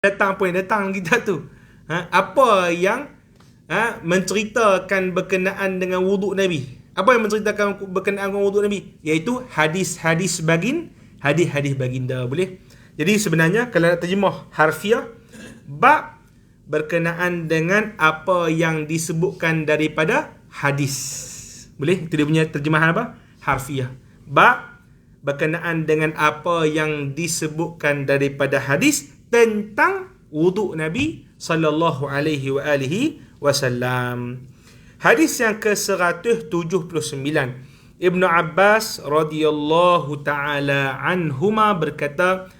datang apa yang datang kita tu. Apa yang menceritakan berkenaan dengan wuduk Nabi? Apa yang menceritakan berkenaan dengan wuduk Nabi? Iaitu hadis-hadis baginda. Boleh? Jadi sebenarnya kalau nak terjemah harfiah, bab berkenaan dengan apa yang disebutkan daripada hadis. Boleh? Itu dia punya terjemahan apa? Harfiah. Bab berkenaan dengan apa yang disebutkan daripada hadis tentang wuduk Nabi sallallahu alaihi wasallam. Hadis yang ke-179, Ibnu Abbas radhiyallahu taala anhuma berkata,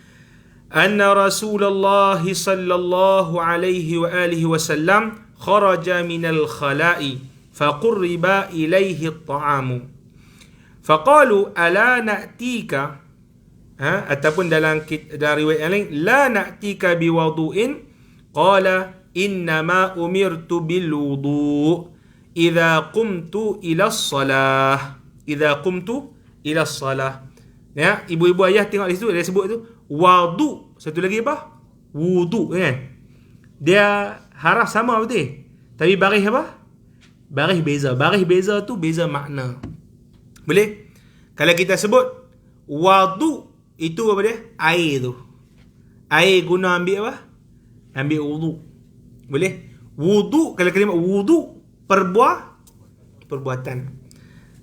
anna Rasulullah sallallahu alaihi wasallam kharaja minal khala'i faqurriba ilaihi at-ta'amu faqalu ala na'tika, ataupun dalam riwayat yang lain, la na'tika biwudu'in, qala innama umirtu bil wudu' idza qumtu ila shalah. Ya, ibu-ibu ayah tengok di situ dia sebut tu wudu', satu lagi apa? Wudu' kan. Dia haraf sama betul. Tapi baris apa? Baris beza. Baris beza tu beza makna. Boleh? Kalau kita sebut wudu' itu apa dia? Air tu. Air guna ambil apa? Ambil wudu'. Boleh? Wudu', kalau kalimah wudu', perbuatan.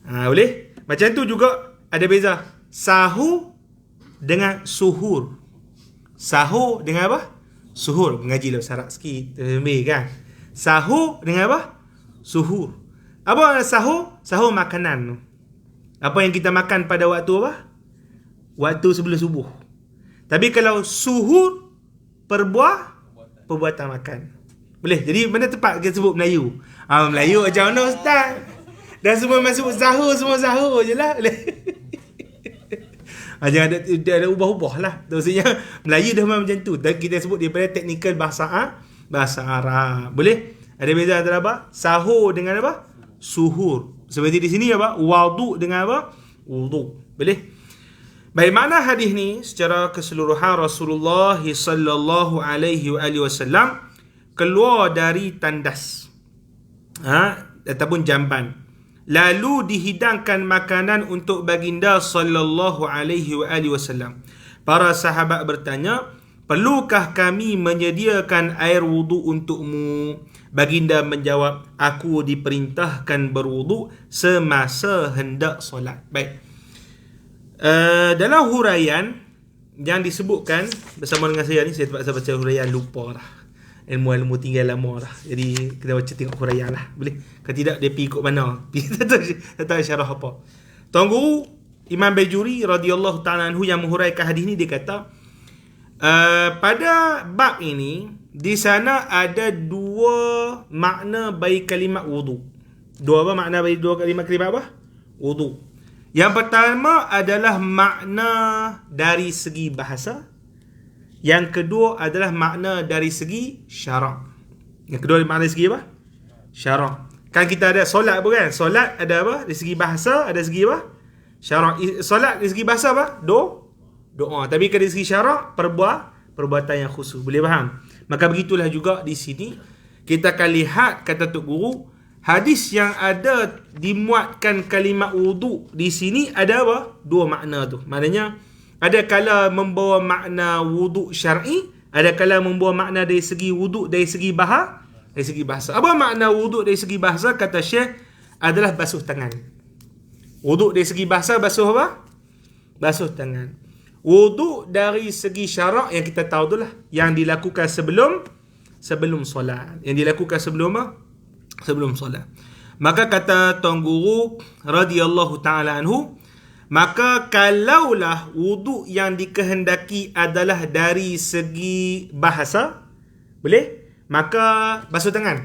Boleh? Macam tu juga ada beza. Sahur dengan suhur. Sahur dengan apa? Suhur. Mengaji lah syarat sikit. Lebih kan? Sahur dengan apa? Suhur. Apa sahur? Sahur makanan tu. Apa yang kita makan pada waktu apa? Waktu sebelum subuh. Tapi kalau suhur, perbuatan makan. Boleh? Jadi mana tepat kita sebut Melayu? Melayu macam mana Ustaz? Dah semua masuk sahur, semua sahur je lah. Jangan ada ubah-ubah lah. Maksudnya Melayu dah memang macam tu. Dan kita sebut daripada teknikal bahasa Arab. Boleh? Ada beza antara apa? Sahur dengan apa? Suhur. Seperti di sini apa? Wudu dengan apa? Wudu. Boleh? Baik, makna hadis ni secara keseluruhan, Rasulullah sallallahu alaihi wasallam keluar dari tandas ataupun jamban, lalu dihidangkan makanan untuk baginda sallallahu alaihi wasallam. Para sahabat bertanya, perlukah kami menyediakan air wudu untukmu? Baginda menjawab, aku diperintahkan berwudu semasa hendak solat. Baik. Dalam huraian yang disebutkan bersama dengan saya ni, saya terpaksa baca huraian, lupa lah. Ilmu tinggal lama lah. Jadi kita baca tengok huraian lah. Boleh? Kalau tidak dia pergi ikut mana? Tak tahu syarah apa. Tuan Guru Imam Bajuri radhiyallahu ta'ala anhu yang menghuraikan hadis ni, dia kata pada bab ini di sana ada dua makna bagi kalimat wudu. Dua apa makna bagi dua kalimat apa? Wudu. Yang pertama adalah makna dari segi bahasa. Yang kedua adalah makna dari segi syarak. Yang kedua makna dari segi apa? Syarak. Kan kita ada solat pun kan? Solat ada apa? Dari segi bahasa, ada segi apa? Syarak. Solat dari segi bahasa apa? Doa. Tapi dari segi syarak, perbuatan yang khusus. Boleh faham? Maka begitulah juga di sini. Kita akan lihat, kata Tok Guru, hadis yang ada dimuatkan kalimat wudu di sini ada apa? Dua makna tu. Maknanya ada kala membawa makna wudu syar'i, ada kala membawa makna dari segi wudu dari segi bahasa. Apa makna wudu dari segi bahasa? Kata Syekh, adalah basuh tangan. Wudu dari segi bahasa, basuh apa? Basuh tangan. Wudu dari segi syarak yang kita tahu tu lah, yang dilakukan sebelum solat. Yang dilakukan sebelum apa? Sebelum solat. Maka kata Tuan Guru radhiyallahu ta'ala anhu, maka kalaulah wudu yang dikehendaki adalah dari segi bahasa, boleh? Maka basuh tangan.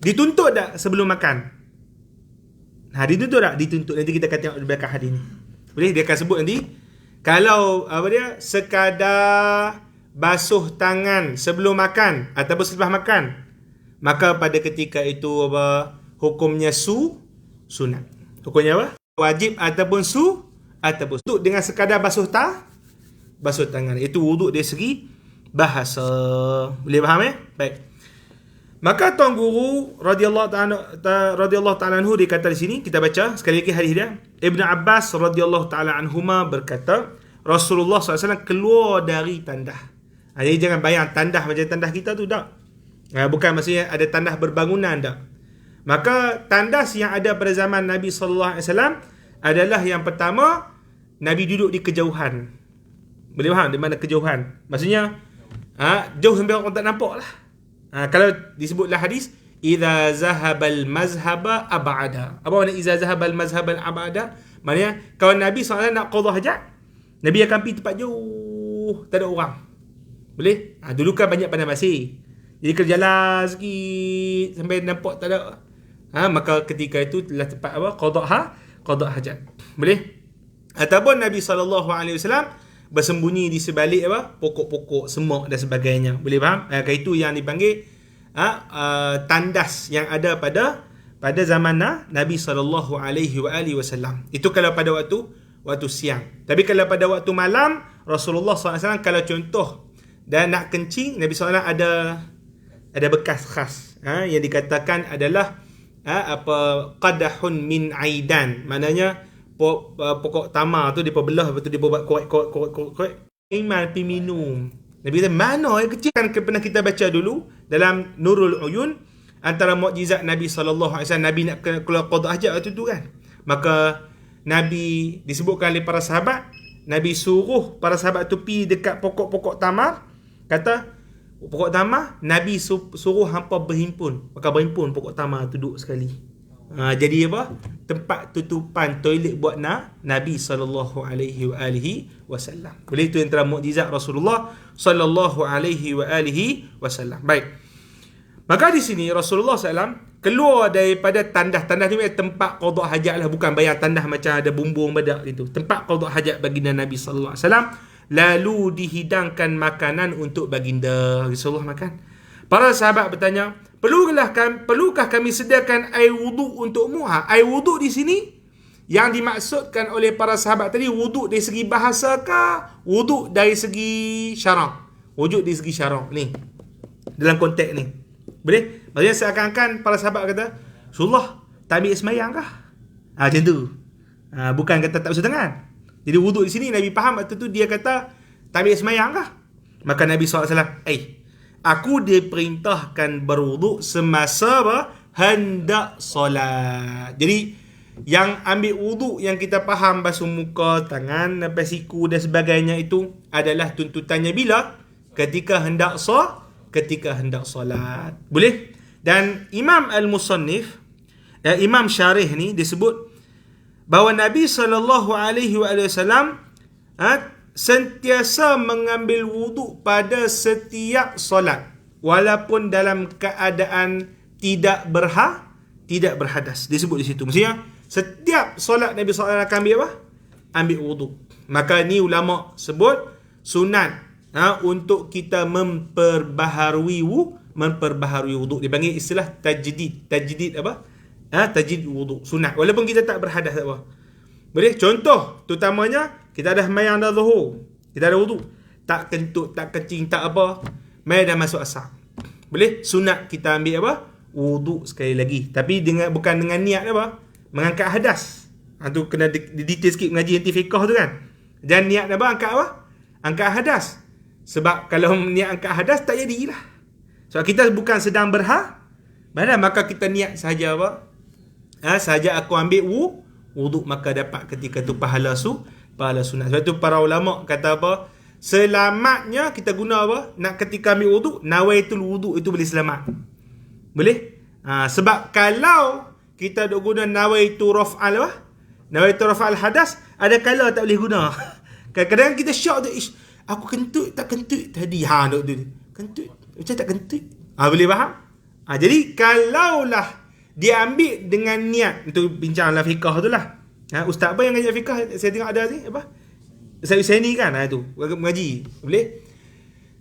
Dituntut tak sebelum makan? Dituntut tak? Dituntut. Nanti kita akan tengok di belakang hadis ni. Boleh? Dia akan sebut nanti. Kalau sekadar basuh tangan sebelum makan ataupun selepas makan, maka pada ketika itu hukumnya sunat. Hukumnya apa? Wajib ataupun untuk dengan sekadar basuh tangan. Itu wuduk dari segi bahasa. Boleh faham Baik. Maka Tuan Guru radhiyallahu ta'ala anhu dia kata di sini, kita baca sekali lagi hadis dia. Ibn Abbas radhiyallahu ta'ala anhuma berkata, Rasulullah SAW keluar dari tandah. Jadi jangan bayang tandah macam tandah kita tu, tak. Bukan maksudnya ada tandah berbangunan, tak. Maka tandas yang ada pada zaman Nabi SAW adalah yang pertama, Nabi duduk di kejauhan. Boleh faham di mana kejauhan? Maksudnya jauh sampai orang tak nampak lah. Kalau disebutlah hadis, idza zahabal mazhaba ab'ada. Apa makna idza zahabal mazhaba ab'ada? Maknanya kalau Nabi SAW nak qada hajat, Nabi akan pergi tempat jauh, tak ada orang. Boleh? Dulu kan banyak padang pasir. Jadi kena jalan sikit sampai nampak tak ada. Maka ketika itu telah tempat apa? Qada hajat. Boleh? Ataupun Nabi SAW bersembunyi di sebalik apa? Pokok-pokok, semak dan sebagainya. Boleh faham? Itu yang dipanggil tandas yang ada pada zaman Nabi SAW. Itu kalau pada waktu siang. Tapi kalau pada waktu malam, Rasulullah SAW kalau contoh dan nak kencing, Nabi SAW ada bekas khas yang dikatakan adalah qadahun min aidan. Maknanya pokok tamar tu dia belah, lepas tu dia buat korek iman pi minum. Nabi kata mana yang kecil kan pernah kita baca dulu dalam Nurul Uyun, antara mukjizat Nabi SAW, Nabi nak keluar qada hajat waktu tu kan. Maka Nabi disebutkan oleh para sahabat, Nabi suruh para sahabat tu pi dekat pokok-pokok tamar. Kata pokok tamar, Nabi suruh hampa berhimpun. Maka berhimpun pokok tamar tu duduk sekali. Jadi apa? Tempat tutupan toilet buat Nabi sallallahu alaihi wasallam. Boleh, itu antara mukjizat Rasulullah sallallahu alaihi wasallam. Baik. Maka di sini Rasulullah SAW keluar daripada tandah-tandah ni, tempat qada hajat lah, bukan bayang tandah macam ada bumbung badak itu. Tempat qada hajat baginda Nabi sallallahu alaihi wasallam. Lalu dihidangkan makanan untuk baginda. Rasulullah makan. Para sahabat bertanya, perlukah kami sediakan air wuduk untukmu? Air wuduk di sini yang dimaksudkan oleh para sahabat tadi, wuduk dari segi bahasa kah? Wuduk dari segi syarak? Wuduk dari segi syarak ni, dalam konteks ni. Boleh? Maksudnya seakan-akan para sahabat kata, Rasulullah tak ambil semayang kah? Macam tu. Bukan kata tak basuh tangan. Jadi wuduk di sini Nabi faham waktu tu dia kata tak ambil semayang kah? Maka Nabi SAW, aku diperintahkan berwuduk semasa hendak solat. Jadi yang ambil wuduk yang kita faham, basuh muka, tangan, sampai siku dan sebagainya, itu adalah tuntutannya bila? Ketika hendak solat. Boleh? Dan Imam Al-Musannif, Imam Syarih ni disebut bahawa Nabi SAW sentiasa mengambil wuduk pada setiap solat, walaupun dalam keadaan tidak berhadas. Disebut di situ. Maksudnya setiap solat Nabi SAW akan ambil apa? Ambil wuduk. Maka ni ulama sebut sunat untuk kita memperbaharui wuduk. Dipanggil istilah tajdid. Tajdid apa? Tajdid wuduk. Sunat. Walaupun kita tak berhadas, tak apa. Boleh? Contoh, terutamanya kita dah mayang dah zuhur, kita ada wuduk, tak kentut, tak kencing, tak apa, mai dah masuk asar. Boleh? Sunat kita ambil apa? Wuduk sekali lagi. Tapi bukan dengan niat apa? Mengangkat hadas. Tu kena detail sikit mengaji nanti fiqh tu kan. Jangan niat apa? Angkat hadas. Sebab kalau niat angkat hadas tak jadilah. Sebab kita bukan sedang berhadas, maka kita niat sahaja apa? Sahaja aku ambil wuduk, maka dapat ketika tu pahala sunat. Sebab tu para ulama kata apa? Selamatnya kita guna apa? Nak ketika ambil wuduk, nawaitul wuduk itu boleh selamat. Boleh? Sebab kalau kita duk guna nawaitu raf'al apa? Nawaitu raf'al hadas, ada kala tak boleh guna. Kadang-kadang kita syok tu, aku kentut tak kentut tadi. Duk tu. Kentut. Macam tak kentut. Boleh faham? Jadi kalaulah dia ambil dengan niat, untuk bincang dalam fiqh tu lah. Ustaz apa yang ngajar fiqh saya tengok ada ni apa? Saya ni kan tu mengaji. Boleh?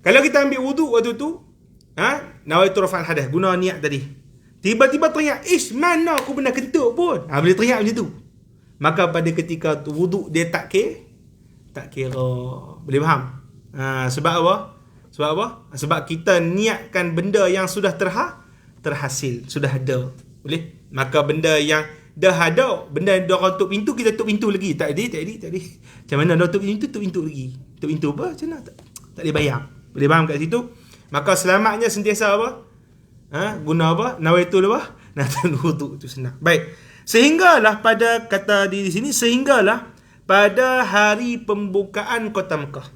Kalau kita ambil wuduk waktu tu, nawaitu rafa'al hadas, guna niat tadi. Tiba-tiba teriak, mana aku pernah kentut pun. Boleh teriak macam tu. Maka pada ketika tu wuduk dia tak kira. Boleh faham? Sebab apa? Sebab apa? Sebab kita niatkan benda yang sudah terhasil, sudah ada. Boleh? Maka benda yang dah ada, benda yang orang tutup pintu, kita tutup pintu lagi. Tak ada. Macam mana dia tutup pintu lagi? Tutup pintu apa? Macam mana? Tak boleh bayar. Boleh faham kat situ? Maka selamatnya sentiasa apa? Guna apa? Nawaitul apa? Nawaitul wudu. Itu senang. Baik. Sehinggalah pada kata di sini, sehinggalah pada hari pembukaan kota Mekah,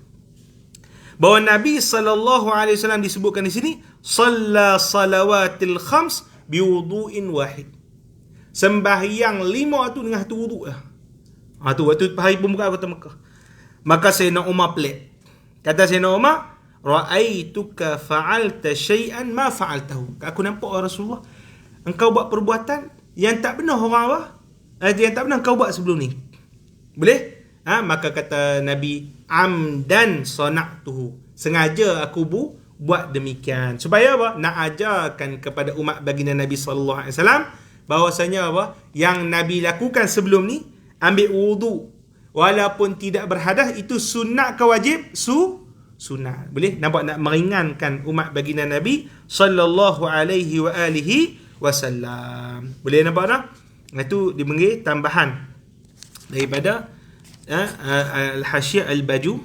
bahawa Nabi SAW disebutkan di sini, Salla salawatil khams biwudu'in wahid. Sembahyang 5 tu dengan satu wuduk lah. Tu waktu hari pembukaan kota Mekah. Maka Sayyidina Umar pelik. Kata Sayyidina Umar, Ra'aituka fa'alta syai'an ma fa'altahu. Aku nampak Rasulullah, engkau buat perbuatan yang tak pernah orang apa? Yang tak pernah engkau buat sebelum ni. Boleh? Maka kata Nabi, amdan sana'tuhu. Sengaja aku buat demikian. Supaya apa? Nak ajarkan kepada umat baginda Nabi SAW bahawasanya apa? Yang Nabi lakukan sebelum ni, ambil wudu walaupun tidak berhadas, itu sunat ke wajib? Sunat. Boleh? Nampak nak meringankan umat baginda Nabi sallallahu alaihi wa alihi wasallam. Boleh nampak tak? Itu dipanggil tambahan daripada Al-Hasyiyah Al-Baju.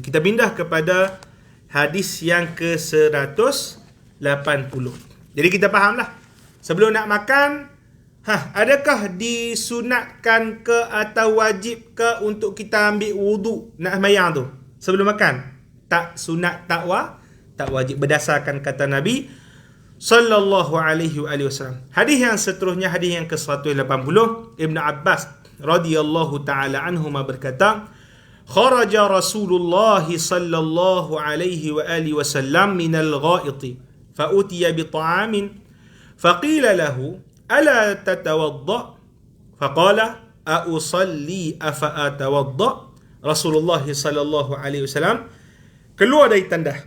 Kita pindah kepada hadis yang ke-180. Jadi kita fahamlah, sebelum nak makan, adakah disunatkan ke atau wajib ke untuk kita ambil wudu nak sembahyang tu sebelum makan? Tak sunat, tak wajib, berdasarkan kata Nabi sallallahu alaihi wasallam. Hadis yang seterusnya, hadis yang ke-180, Ibn Abbas radhiyallahu taala anhuma berkata, kharaja Rasulullah sallallahu alaihi wa alihi wasallam min al-gha'iti fa utiya bi ta'amin fa qila lahu ala tatawadda fa qala a usalli afa atawadda. Rasulullah sallallahu alaihi wasallam keluar dari tandas,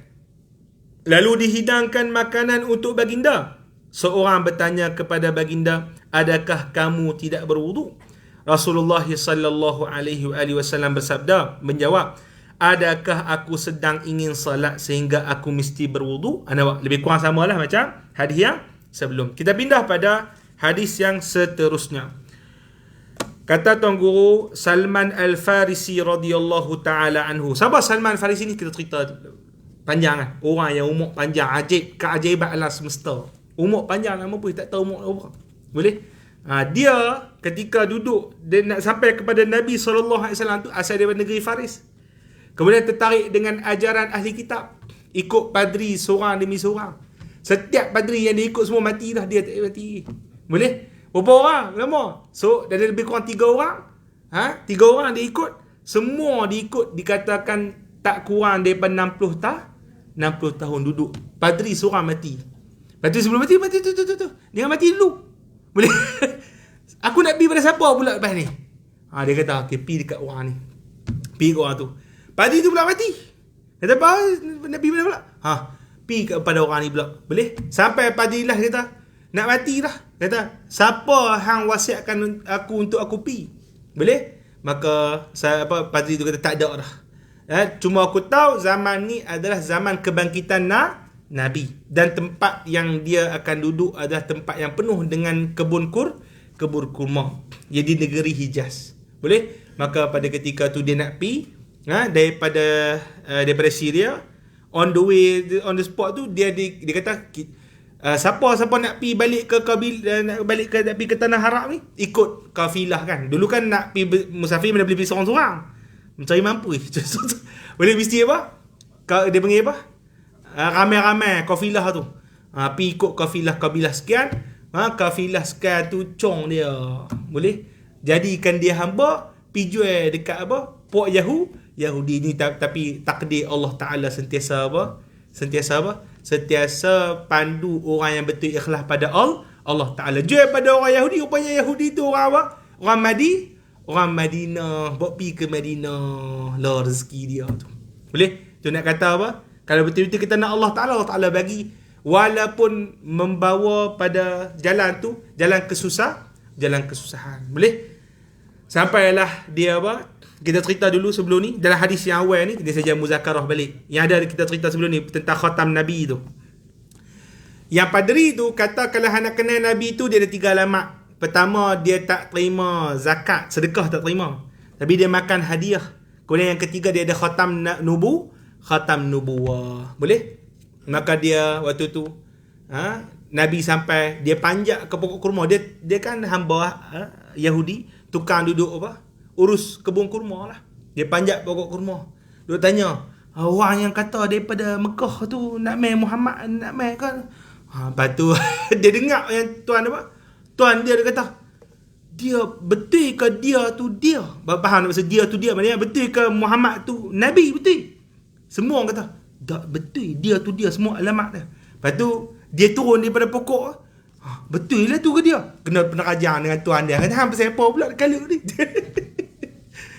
lalu dihidangkan makanan untuk baginda. Seorang bertanya kepada baginda, adakah kamu tidak berwudu? Rasulullah sallallahu alaihi wasallam bersabda, menjawab, adakah aku sedang ingin salat sehingga aku mesti berwudu? Lebih kurang samalah macam hadis yang sebelum. Kita pindah pada hadis yang seterusnya. Kata Tuan Guru Salman Al-Farisi radhiyallahu taala anhu. Siapa Salman Al-Farisi ni? Kita cerita panjang kan. Orang yang umur panjang, keajaiban alam semesta. Umur panjang nama pun tak tahu umur berapa. Boleh? Dia ketika duduk, dia nak sampai kepada Nabi SAW tu, asal daripada negeri Faris. Kemudian tertarik dengan ajaran ahli kitab, ikut padri seorang demi seorang. Setiap padri yang dia ikut semua mati dah, dia tak mati. Boleh? Berapa orang? Lama? So, dari lebih kurang 3 orang. 3 orang dia ikut. Semua dia ikut, dikatakan tak kurang daripada 60 tahun duduk. Padri seorang mati. Lepas tu sebelum mati tu. Dia mati dulu. Boleh? Aku nak pergi pada siapa pula lepas ni? Dia kata, okay, pergi dekat orang ni. Pergi ke orang tu. Padri tu pula mati. Kata, apa? Nak pergi mana pula? Pergi kepada orang ni pula. Boleh? Sampai padri lah kata, nak mati lah. Kata, siapa hang wasiatkan aku untuk aku pergi? Boleh? Maka padri tu kata, tak ada dah. Cuma aku tahu zaman ni adalah zaman kebangkitan Nabi, dan tempat yang dia akan duduk adalah tempat yang penuh dengan kebun kurma. Jadi negeri Hijaz. Boleh? Maka pada ketika tu dia nak pergi daripada Syria, on the way, on the spot tu dia kata, siapa nak pergi balik ke nak pergi ke tanah Arab ni, ikut kafilah kan. Dulu kan nak pergi musafir mana boleh pergi seorang-seorang, mencari mampu. Boleh mesti apa? Dia panggil apa? Ramai-ramai kafilah tu. Pergi ikut kafilah sekian. Kafilah sekian tu cong dia. Boleh? Jadikan dia hamba, pergi jual dekat apa? Pok Yahudi ni, tapi takdir Allah Ta'ala sentiasa apa? Sentiasa pandu orang yang betul ikhlas pada Allah Ta'ala. Jual pada orang Yahudi, rupanya Yahudi tu orang apa? Orang Madinah. Bawa pergi ke Madinah. Lah rezeki dia tu. Boleh? Tu nak kata apa? Kalau betul-betul kita nak Allah Ta'ala bagi, walaupun membawa pada jalan tu, jalan kesusahan. Boleh? Sampailah dia apa? kita cerita dulu sebelum ni dalam hadis yang awal ni, dia saja muzakarah balik. Yang ada kita cerita sebelum ni tentang khatam Nabi tu. Yang padri tu kata kalau nak kenal Nabi tu dia ada 3 alamat. Pertama, dia tak terima zakat, sedekah tak terima. Tapi dia makan hadiah. Kemudian yang ketiga, dia ada khatam nubuwah. Boleh? Maka dia waktu tu Nabi sampai dia panjat ke pokok kurma. Dia kan hamba Yahudi, tukang duduk urus kebun kurma lah. Dia panjat pokok kurma. Dia tanya, orang yang kata daripada Mekah tu nak mai Muhammad, nak mai kan? Lepas tu dia dengar yang tuan dia kata, dia betul ke dia tu dia? Faham tak maksud dia tu dia? Maknanya betul ke Muhammad tu Nabi? Betul. Semua orang kata, tak betul, dia tu dia, semua alamat dia. Lepas tu dia turun daripada pokok. Betul lah tu ke dia? Kena ajar dengan tuan dia. Kata, hampa siapa pula kala ni?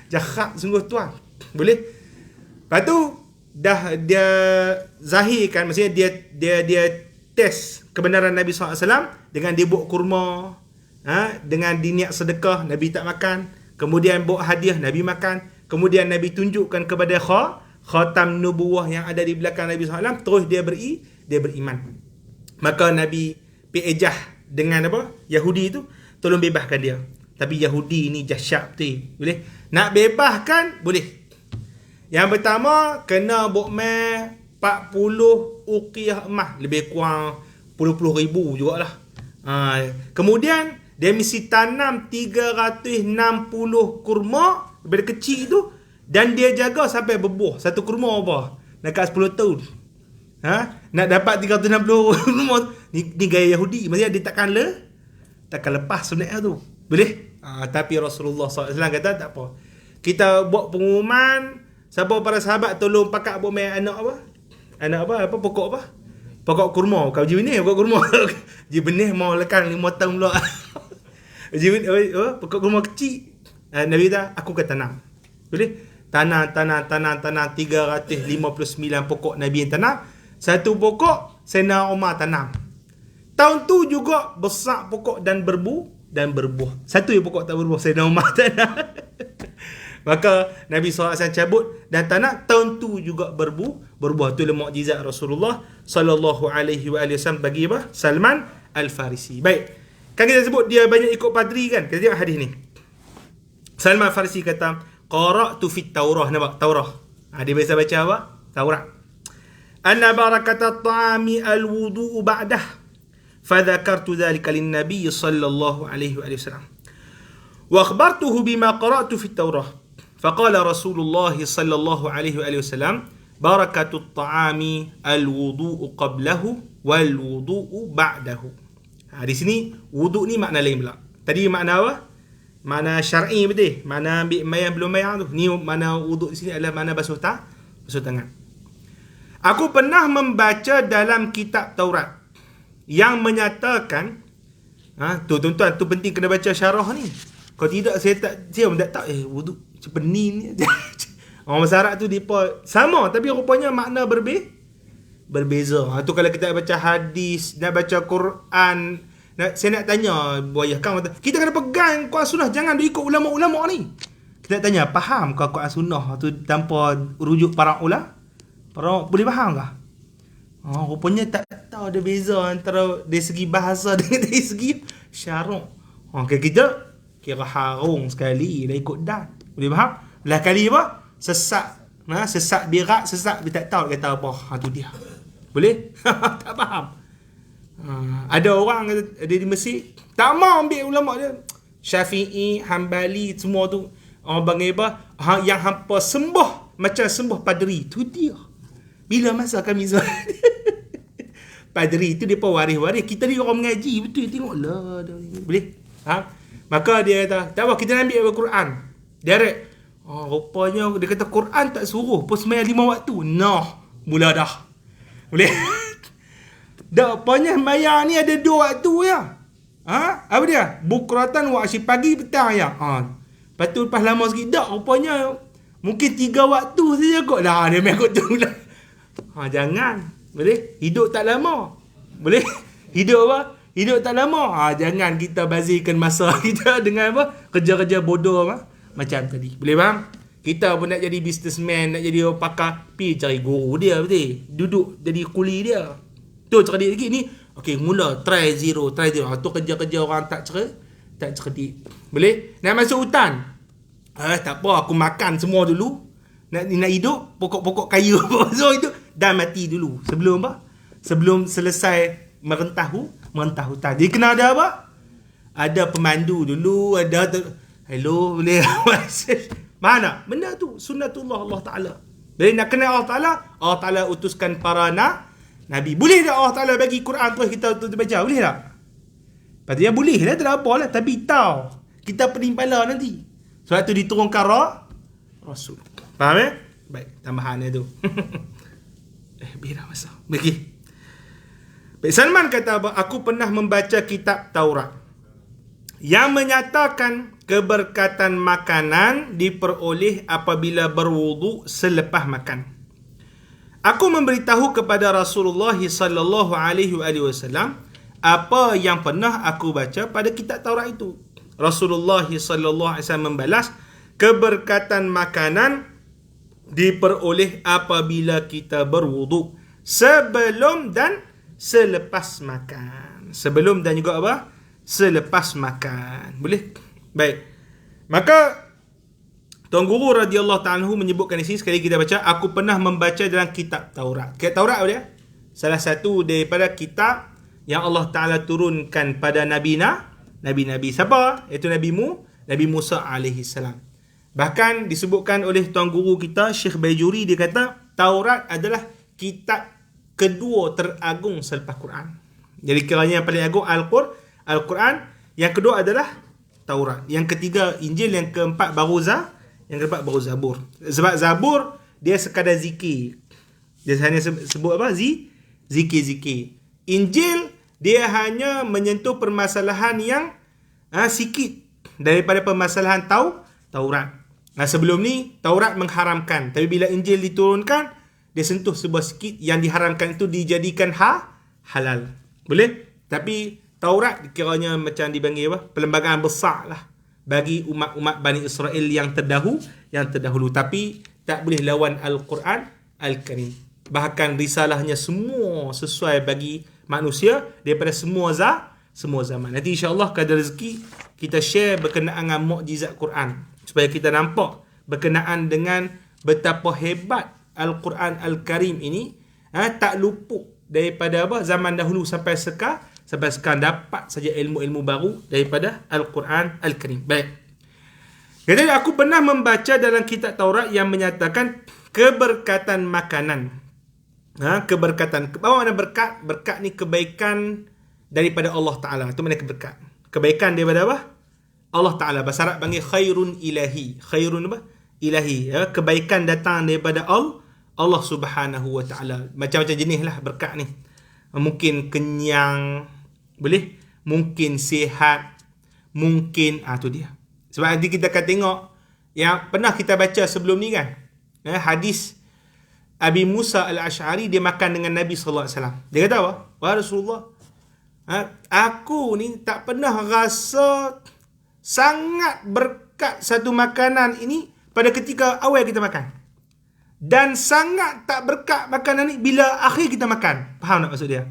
Jahat sungguh tuan. Boleh? Lepas tu dah dia zahirkan, maksudnya dia test kebenaran Nabi SAW dengan dia buat kurma, dengan diniat sedekah, Nabi tak makan. Kemudian buat hadiah, Nabi makan. Kemudian Nabi tunjukkan kepada khatam nubuwah yang ada di belakang Nabi SAW. Terus dia beriman. Maka Nabi ejah dengan Yahudi tu, tolong bebaskan dia. Tapi Yahudi ni dahsyat betul. Boleh? Nak bebaskan boleh. Yang pertama, kena buat 40 uqiyah emas, lebih kurang puluh ribu jugalah. Kemudian dia mesti tanam 360 kurma daripada kecil tu, dan dia jaga sampai berbuah. Satu kurma apa? Dekat 10 tahun. Nak dapat 360 kurma ni gaya Yahudi. Maksudnya dia takkan lepas sebenarnya tu. Boleh? Tapi Rasulullah SAW kata tak apa. Kita buat pengumuman, siapa para sahabat tolong pakat buat main anak pokok pokok kurma. Kau ji benih pokok kurma. Ji benih mau lekan 5 tahun pula. Ji benih pokok kurma kecil. Nabi kata aku akan tanam. Boleh? Tanam 359 pokok Nabi yang tanam. Satu pokok Sayyidina Umar tanam. Tahun tu juga besar pokok dan berbuah. Satu je pokok tak berbuah, Sayyidina Umar tanam. Maka Nabi SAW cabut dan tanah, tahun tu juga berbuah. Itulah mukjizat Rasulullah sallallahu alaihi wasallam bagi Salman Al-Farisi. Baik. Kan kita sebut dia banyak ikut padri kan? Kita tengok hadis ni. Salman Al-Farisi kata, qara'tu fit Taurah. Nampak Taurah. Dia biasa baca apa? Taurat. Anna barakat at-ta'ami al-wudu'u ba'dah. Fadhakartu dhalika lin-nabiy sallallahu alaihi wasallam. Wa akhbartuhu bima qara'tu fit Taurah. فقال رسول الله صلى الله عليه وآله وسلم بركة الطعام الوضوء قبله والوضوء بعده. Di sini wuduk ni makna lain pula. Tadi makna apa? Makna syar'i betul. Makna ambil mayang belum mayang tu. Ni makna wuduk di sini adalah makna basuh tangan. Aku pernah membaca dalam kitab Taurat yang menyatakan, tuan-tuan tu penting kena baca syarah ni. Kalau tidak saya tak wuduk pening ni. Orang Arab tu depa sama tapi rupanya makna berbeza. Tu kalau kita baca hadis, nak baca Quran, saya nak tanya buaya kan, kita kena pegang Quran Sunnah, jangan ikut ulama-ulama ni. Kita nak tanya, faham ke Quran Sunnah tu tanpa rujuk para ulama? Para boleh faham ke? Rupanya tak tahu ada beza antara dari segi bahasa dengan dari segi syarak. Kita kira harung sekali dah ikut dan. Boleh faham? Lah kali apa? Sesak berak, sesak dia tak tahu kata apa. Tu dia. Boleh? Tak faham. Ada orang ada di Mesir tak mau ambil ulama dia. Syafi'i, Hambali, semua tu orang panggil apa? Yang hampa sembah macam sembah padri. Tu dia. Bila masa kami padri tu dia waris-waris. Kita ni orang mengaji betul, tengoklah. Boleh? Maka dia kata, tak apa, kita ambil Al-Quran. Direct. Rupanya dia kata Quran tak suruh pun sembahyang 5 waktu. Mula dah. Boleh? Dah rupanya sembahyang ni ada 2 waktu ya. Apa dia? Bukratan wa asyi, pagi petang ya. Lepas tu lepas lama sikit dah rupanya mungkin 3 waktu saja kot. Lah dia main kot tu lah. Jangan. Boleh? Hidup tak lama. Boleh? Hidup apa? Hidup tak lama. Jangan kita bazirkan masa kita dengan apa? Kerja-kerja bodoh macam tadi. Boleh faham? Kita pun nak jadi businessman, nak jadi orang pakar, pergi cari guru dia, betul? Duduk jadi kuli dia. Tu cerdik lagi ni. Okey, mula try zero. Tu kerja-kerja orang tak cerdik. Boleh? Nak masuk hutan. Tak apa, aku makan semua dulu. Nak hidup, pokok-pokok kayu apa so itu dah mati dulu. Sebelum apa? Sebelum selesai merentah hutan. Jadi kena ada apa? Ada pemandu dulu, ada hello, boleh mana? Benda tu sunnatullah Allah Taala. Jadi nak kenal Allah Taala utuskan para nabi. Boleh tak Allah Taala bagi Quran terus kita baca? Boleh tak? Patutnya boleh lah, tak ada apa lah. Tapi tahu kita penimpala nanti. Sebab tu diturunkan Rasul. Faham Baik, tambahan dia tu. Biar masa. Bagi. Baik, Salman kata apa? Aku pernah membaca kitab Taurat yang menyatakan keberkatan makanan diperoleh apabila berwudu selepas makan. Aku memberitahu kepada Rasulullah sallallahu alaihi wasallam apa yang pernah aku baca pada kitab Taurat itu. Rasulullah sallallahu alaihi wasallam membalas, keberkatan makanan diperoleh apabila kita berwudu sebelum dan selepas makan. Sebelum dan juga apa? Selepas makan. Boleh? Baik. Maka Tuan Guru radhiyallahu ta'ala menyebutkan di sini, sekali kita baca, aku pernah membaca dalam kitab Taurat. Kitab Taurat apa dia? Salah satu daripada kitab yang Allah Ta'ala turunkan pada Nabi-Nabi. Siapa? Itu Nabi Musa alaihi salam. Bahkan disebutkan oleh Tuan Guru kita, Syekh Bajuri, dia kata, Taurat adalah kitab kedua teragung selepas Quran. Jadi kiranya yang paling agung Al-Quran, yang kedua adalah Taurat, yang ketiga Injil, yang keempat baru Zabur. Sebab Zabur dia sekadar zikir. Dia hanya sebut apa? Zikir. Injil dia hanya menyentuh permasalahan yang sikit daripada permasalahan Taurat. Sebelum ni Taurat mengharamkan, tapi bila Injil diturunkan, dia sentuh sebuah sikit yang diharamkan itu dijadikan halal. Boleh? Tapi Taurat kiranya macam dipanggil apa? Perlembagaan besar lah bagi umat-umat Bani Israel yang terdahulu. Tapi tak boleh lawan Al-Quran Al-Karim. Bahkan risalahnya semua sesuai bagi manusia daripada semua zaman. Nanti insya-Allah kada rezeki kita share berkenaan dengan mukjizat Quran supaya kita nampak berkenaan dengan betapa hebat Al-Quran Al-Karim ini tak luput daripada apa zaman dahulu sampai sekarang dapat saja ilmu-ilmu baru daripada Al-Quran Al-Karim. Baik. Jadi aku pernah membaca dalam kitab Taurat yang menyatakan keberkatan makanan. Keberkatan. Apa makna berkat? Berkat ni kebaikan daripada Allah Ta'ala. Itu makna keberkat. Kebaikan daripada apa? Allah Ta'ala. Bahasa Arab panggil khairun ilahi. Khairun apa? Ilahi. Kebaikan datang daripada Allah Subhanahu wa Ta'ala. Macam-macam jenis lah berkat ni. Mungkin kenyang, boleh? Mungkin sihat, mungkin tu dia. Sebab nanti kita akan tengok yang pernah kita baca sebelum ni kan, hadis Abi Musa Al-Ash'ari, dia makan dengan Nabi sallallahu alaihi wasallam. Dia kata apa? Wahai Rasulullah, aku ni tak pernah rasa sangat berkat satu makanan ini pada ketika awal kita makan, dan sangat tak berkat makanan ni bila akhir kita makan. Faham tak maksud dia?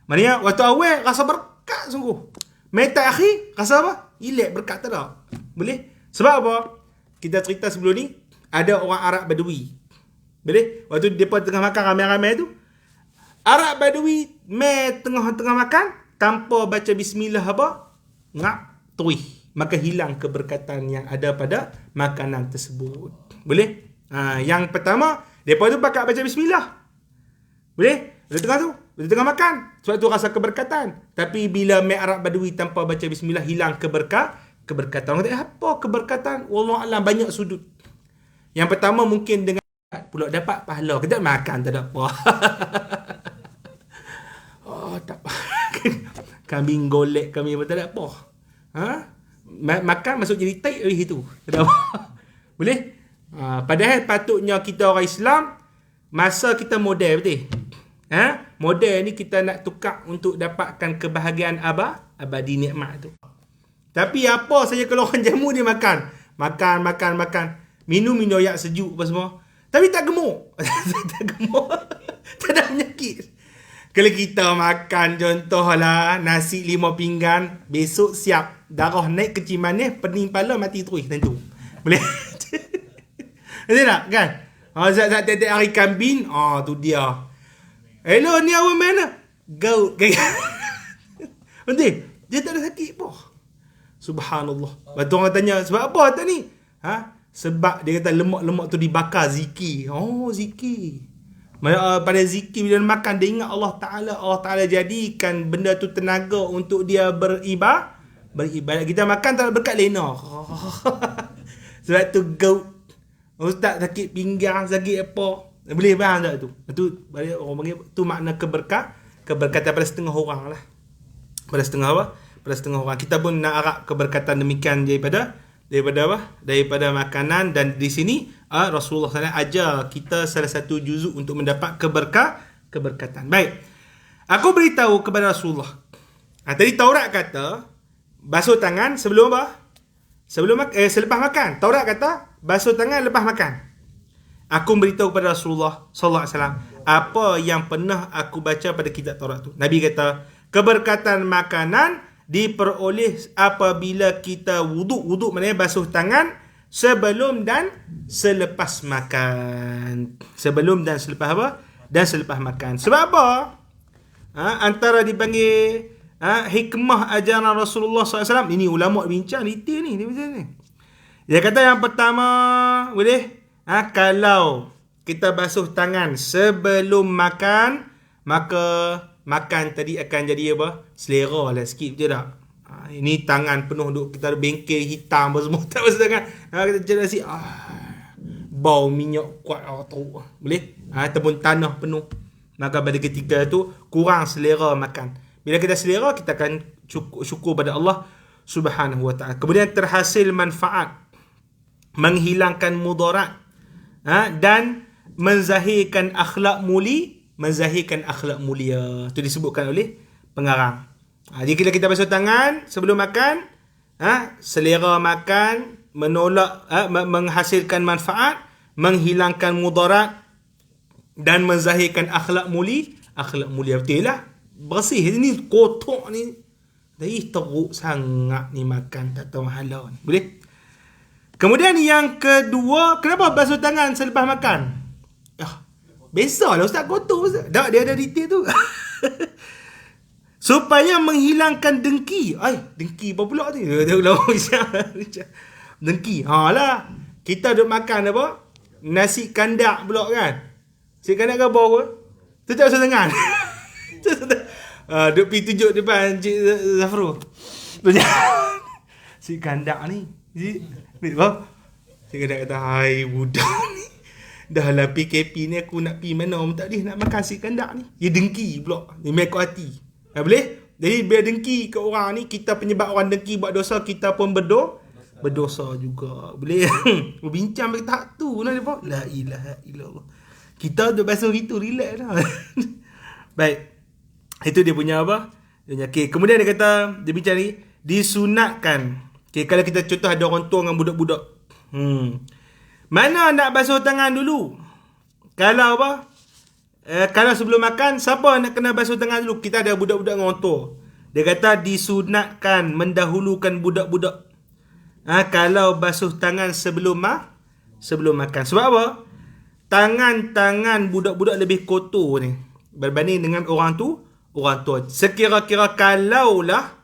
Maknanya waktu awal rasa berkat sungguh, meta akhir rasa apa? Ilek berkat tak ada. Boleh? Sebab apa? Kita cerita sebelum ni, ada orang Arab Badui. Boleh? Waktu mereka tengah makan ramai-ramai tu, Arab Badui tengah-tengah makan tanpa baca bismillah apa? Ngap tuih. Maka hilang keberkatan yang ada pada makanan tersebut. Boleh? Yang pertama, mereka tu pakai baca bismillah. Boleh? Bila tengah makan, sebab tu rasa keberkatan. Tapi bila Arab Badui tanpa baca bismillah, hilang keberkatan. Orang kata, apa keberkatan? Wallahu a'lam, banyak sudut. Yang pertama mungkin dengan pula dapat pahala. Kita makan tak ada apa. Tak apa. Kambing golek kami apa tak ada apa. Makan masuk jadi taik dari situ. Tak ada apa. Boleh? Padahal patutnya kita orang Islam, masa kita model betul. Model ni kita nak tukar untuk dapatkan kebahagiaan abadi nikmat tu. Tapi apa saja kalau orang jamu dia makan. minum air sejuk apa semua. Tapi tak gemuk. Tak gemuk. Tak ada penyakit. Kalau kita makan contohlah nasi 5 pinggan, besok siap darah naik kecil manis, pening kepala, mati terus tentu. Boleh? Betul tak? Kan? Zat-zat tiap-tiap hari kambing, tu dia. Hello, ni awak mana? Gout. Betul? Dia tak ada sakit pun. Subhanallah. Lepas tu orang tanya, sebab apa tak ni? Sebab dia kata lemak-lemak tu dibakar zikir. Zikir. Pada zikir bila makan dia ingat Allah Ta'ala jadikan benda tu tenaga untuk dia beribadat. Kita makan tak berkat lena. Sebab tu gout. Ustaz sakit pinggang, sakit apa. Boleh faham tak tu? Itu orang panggil tu makna keberkatan pada setengah orang lah. Pada setengah apa? Pada setengah orang. Kita pun nak harap keberkatan demikian daripada apa? Daripada makanan. Dan di sini Rasulullah SAW ajar kita salah satu juzuk untuk mendapat keberkatan. Baik. Aku beritahu kepada Rasulullah. Tadi Taurat kata basuh tangan sebelum apa? Selepas makan. Taurat kata basuh tangan lepas makan. Aku beritahu kepada Rasulullah sallallahu alaihi wasallam apa yang pernah aku baca pada kitab Taurat tu. Nabi kata, keberkatan makanan diperoleh apabila kita wuduk. Wuduk maknanya basuh tangan sebelum dan selepas makan. Sebelum dan selepas apa? Dan selepas makan. Sebab apa? Antara dipanggil hikmah ajaran Rasulullah SAW. Ini ulama bincang detail ni. Dia kata yang pertama, boleh? Kalau kita basuh tangan sebelum makan, maka makan tadi akan jadi apa? Selera lah sikit je tak? Ini tangan penuh duk kita ada bengkel hitam apa semua tak basuh tangan. Kita cakap nasi bau minyak kuat tu. Boleh? Ataupun tanah penuh. Maka pada ketika tu kurang selera makan. Bila kita selera, kita akan syukur pada Allah Subhanahu wa ta'ala. Kemudian terhasil manfaat, menghilangkan mudarat, dan menzahirkan akhlak mulia. Itu disebutkan oleh pengarang. Jadi kita basuh tangan sebelum makan, selera makan, menolak menghasilkan manfaat, menghilangkan mudarat dan menzahirkan akhlak mulia. Betul lah. Bersih ni, kotor ni. Dah teruk sangat ni makan tak tahu halal ni. Boleh? Kemudian yang kedua, kenapa basuh tangan selepas makan? Biasalah ustaz kotor ustaz. Tak, dia ada detail tu. Supaya menghilangkan dengki. Dengki apa pula ni? Dengki. Lah. Kita duk makan apa? Nasi kandak pula kan? Nasi kandak ke bau ke? Tu tak basuh tangan. Duk pergi tunjuk depan Encik Zafrul. Si kandak ni. Saya kata, hai budak ni. Dah lah PKP ni aku nak pergi mana? Tak boleh nak makan si kandak ni. Dia dengki pula. Dia mekuk hati. Boleh? Jadi bila dengki ke orang ni, kita penyebab orang dengki buat dosa, kita pun berdosa juga. Boleh? Berbincang bagi tahap tu lah dia pun. La ilaha illallah. Kita duduk basuh gitu, relax lah. Baik. Itu dia punya apa? Okay. Kemudian dia kata, dia bincang ni, disunatkan. Okay, kalau kita contoh ada orang tua dengan budak-budak. Mana nak basuh tangan dulu? Kalau apa? Kalau sebelum makan, siapa nak kena basuh tangan dulu? Kita ada budak-budak dengan orang tua. Dia kata disunatkan mendahulukan budak-budak. Kalau basuh tangan sebelum makan. Sebab apa? Tangan-tangan budak-budak lebih kotor ni berbanding dengan orang tua. Sekira-kira kalaulah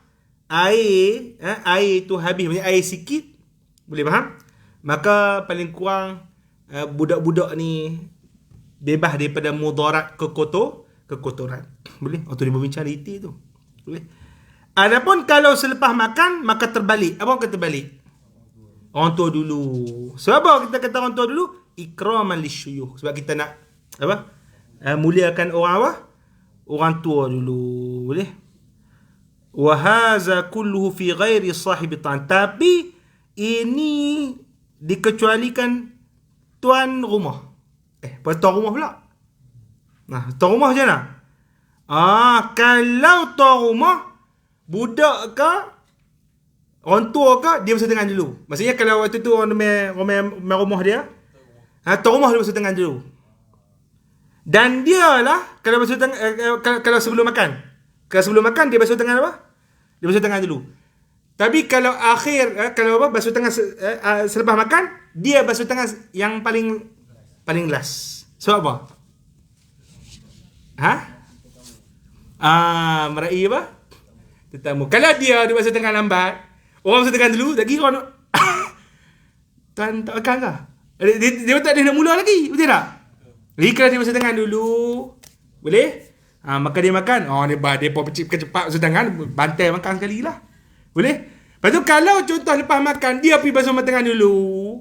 air tu habis, maksudnya air sikit, boleh faham? Maka paling kurang budak-budak ni bebas daripada mudarat kekotoran. Boleh? Atau dia berbincang detail tu. Boleh? Adapun kalau selepas makan, maka terbalik. Apa kata terbalik? Orang tua dulu. Sebab apa kita kata orang tua dulu? Ikraman lisyuyuh. Sebab kita nak apa? Muliakan orang apa? Orang tua dulu. Boleh? Wa hadza kulluhu fi ghairi sahibi ta'am. Tapi ini dikecualikan tuan rumah. Tuan rumah pula. Tuan rumah macam mana? Kalau tuan rumah budak ke Orang tua ke, dia basuh tangan dulu. Maksudnya kalau waktu tu orang rumah dia, tuan rumah dia basuh tangan dulu. Dan dia lah kalau basuh tangan kalau sebelum makan. Kalau sebelum makan dia basuh tangan apa? Dia basuh tangan dulu. Tapi kalau kalau basuh tangan selepas makan, dia basuh tangan yang paling last. Sebab apa? Merai apa? Tetamu. Kalau dia basuh tangan lambat, orang basuh tangan dulu, lagi orang tak makan ke? Dia tak ada nak mula lagi, betul tak? Jadi kalau dia basuh tangan dulu, boleh? Maka dia makan. Dia pun cepat basuh tangan, bantai makan sekali lah. Boleh? Lepas tu kalau contoh lepas makan, dia pergi basuh tangan dulu.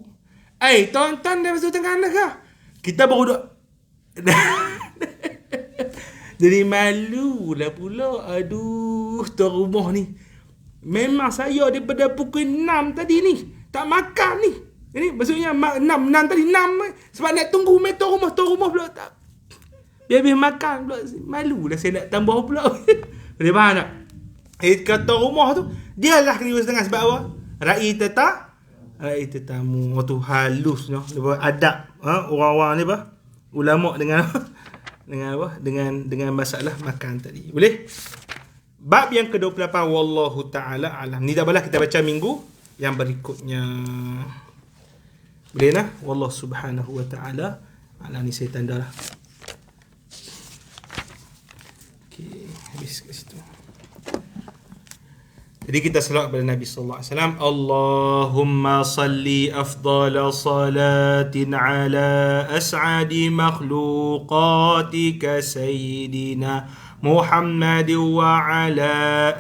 Tuan-tuan dah basuh tangan dah ke? Kita baru duduk. Jadi malu lah pula. Aduh, tuan rumah ni. Memang saya daripada pukul 6 tadi ni tak makan ni. Ini maksudnya 6 tadi 6 sebab nak tunggu tuan rumah pula tak. Dia habis makan pula. Malu lah saya nak tambah pula. Boleh faham tak? Kata rumah tu dia lah kena setengah sebab apa? Rai tetamu tu halus no. Adab orang-orang ni apa? Ulama dengan dengan masalah makan tadi. Boleh? Bab yang ke-28 wallahu taala alam. Ni dah balas kita baca minggu yang berikutnya. Boleh nah? Wallahu subhanahu wa taala alam. Ni saya tanda lah. Okey, habis kat situ. Jadi kita selawat kepada Nabi sallallahu alaihi wasallam. Allahumma salli afdala salatin ala as'adi makhluqatika sayyidina Muhammad wa ala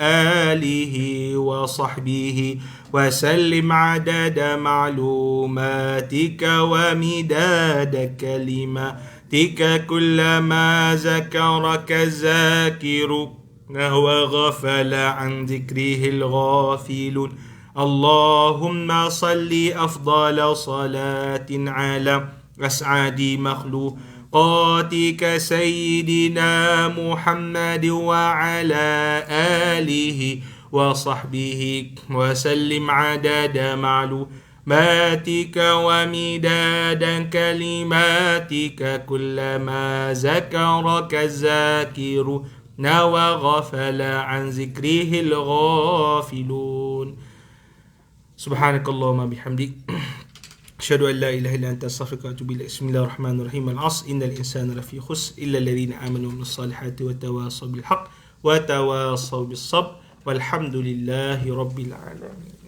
alihi wa sahbihi wa sallim adada ma'lumatika wa midada kalimatika kullama zakaraka zakiru وغفل عن ذكره الغافلون اللهم صل أفضل صلاة على أسعد مخلوقاتك سيدنا محمد وعلى آله وصحبه وسلم عدد معلوماتك ومداد كلماتك كلما ذكرك الذاكرون وغفل عن ذكره الغافلون سبحانك اللهم بحمدك أشهد أن لا إله إلا أنت أستغفرك وأتوب إليك بسم الله الرحمن الرحيم العصر إن الإنسان لفي خسر إلا الذين آمنوا من الصالحات وتواصوا بالحق وتواصوا بالصبر والحمد لله رب العالمين.